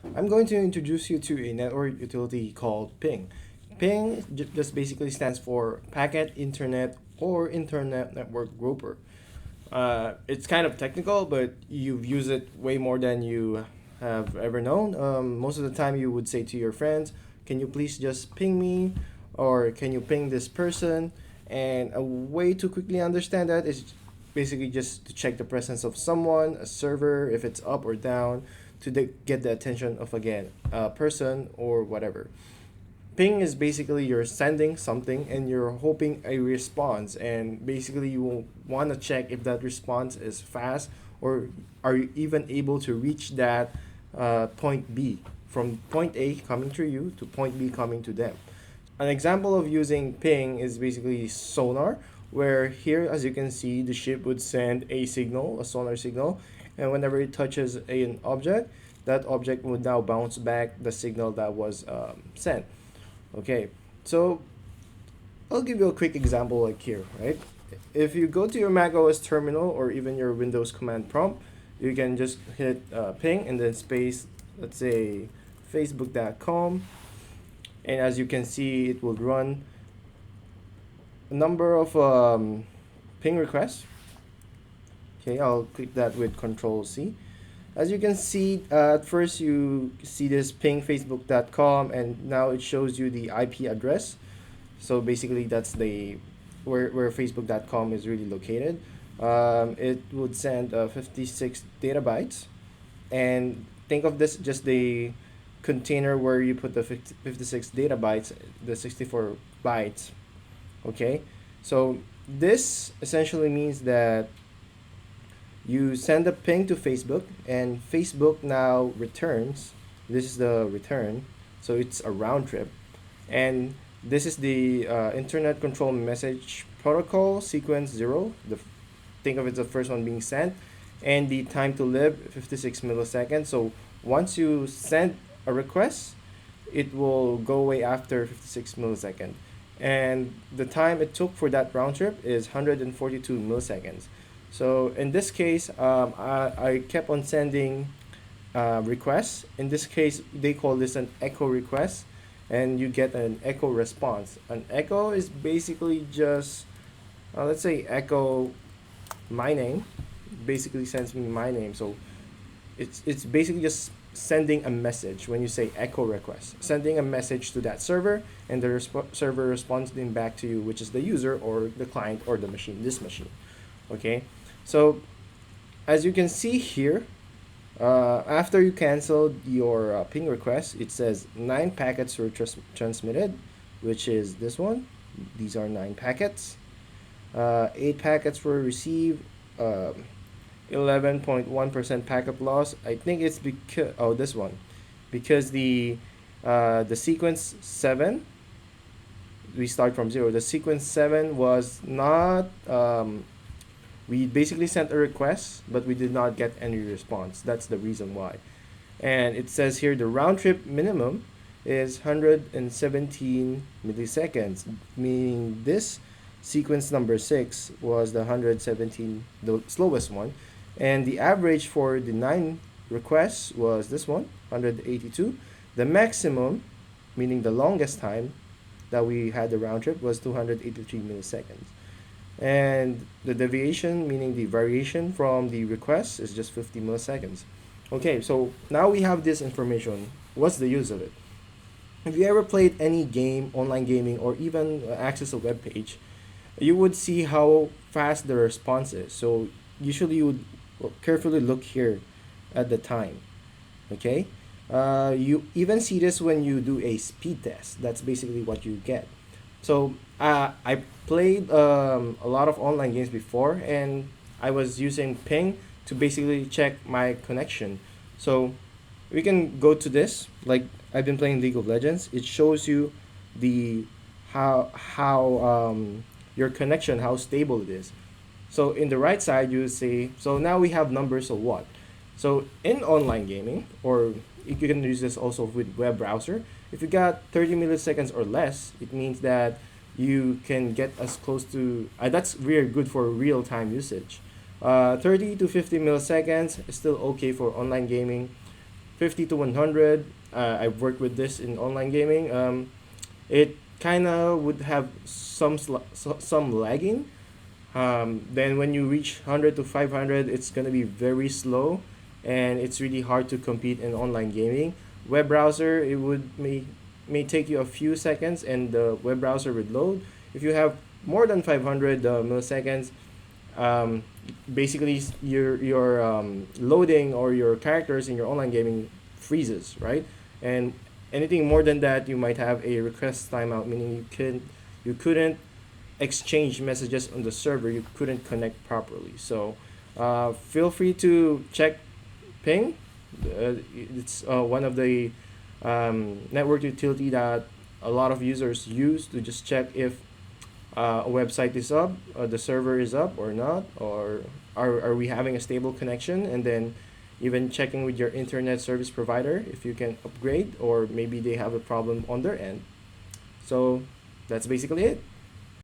I'm going to introduce you to a network utility called Ping. Ping just basically stands for Packet Internet or Internet Network Grouper. It's kind of technical, but you've used it way more than you have ever known. Most of the time, you would say to your friends, "Can you please just ping me?" or "Can you ping this person?" And a way to quickly understand that is basically just to check the presence of someone, a server, if it's up or down, to get the attention of again a person or whatever. Ping is basically you're sending something and you're hoping a response, and basically you will want to check if that response is fast or are you even able to reach that point B, from point A coming to you to point B coming to them. An example of using ping is basically sonar, where here, as you can see, the ship would send a signal, a sonar signal, and whenever it touches an object, that object would now bounce back the signal that was sent. Okay, so I'll give you a quick example like here, right? If you go to your Mac OS terminal or even your Windows command prompt, you can just hit ping and then space, let's say, facebook.com, and as you can see, it will run a number of ping requests. Okay, I'll click that with Control C. As you can see, at first you see this ping facebook.com, and now it shows you the IP address. So basically, that's the where facebook.com is really located. It would send 56 data bytes, and think of this just the container where you put the 56 data bytes, the 64 bytes. Okay, so this essentially means that you send a ping to Facebook, and Facebook now returns. This is the return, so it's a round trip, and this is the Internet Control Message Protocol sequence zero. Think of it as the first one being sent, and the time to live 56 milliseconds. So once you send a request, it will go away after 56 milliseconds. And the time it took for that round trip is 142 milliseconds. So in this case, I kept on sending requests. In this case, they call this an echo request, and you get an echo response. An echo is basically just, let's say, echo my name. Basically sends me my name. So it's basically just sending a message when you say echo request, sending a message to that server, and the server responding back to you, which is the user or the client or the machine, this machine. Okay, so as you can see here, after you canceled your ping request, it says 9 packets were transmitted, which is this one. These are 9 packets. 8 packets were received. 11.1% packet loss. I think it's because this one, because the sequence 7, we start from 0. The sequence 7 was not we basically sent a request, but we did not get any response. That's the reason why. And it says here the round trip minimum is 117 milliseconds, meaning this sequence number 6 was the 117, the slowest one, and the average for the 9 requests was this one, 182. The maximum, meaning the longest time that we had the round trip, was 283 milliseconds. And the deviation, meaning the variation from the request, is just 50 milliseconds. Okay, so now we have this information. What's the use of it? If you ever played any game, online gaming, or even access a web page, you would see how fast the response is. So usually you would carefully look here at the time. Okay, you even see this when you do a speed test. That's basically what you get. So I played a lot of online games before, and I was using ping to basically check my connection. So we can go to this. Like, I've been playing League of Legends. It shows you the how your connection, how stable it is. So in the right side, you see. So now we have numbers of what. So in online gaming, or you can use this also with web browser. If you got 30 milliseconds or less, it means that you can get as close to. That's very good for real time usage. 30 to 50 milliseconds is still okay for online gaming. 50 to 100. I've worked with this in online gaming. It kind of would have some lagging. Then when you reach 100 to 500, it's gonna be very slow, and it's really hard to compete in online gaming. Web browser, it would may take you a few seconds, and the web browser would load. If you have more than 500 milliseconds, um, basically your loading or your characters in your online gaming freezes, right? And anything more than that, you might have a request timeout, meaning you couldn't exchange messages on the server, you couldn't connect properly. So feel free to check ping. It's one of the network utility that a lot of users use to just check if a website is up, the server is up or not, or are we having a stable connection, and then even checking with your internet service provider if you can upgrade, or maybe they have a problem on their end. So that's basically it.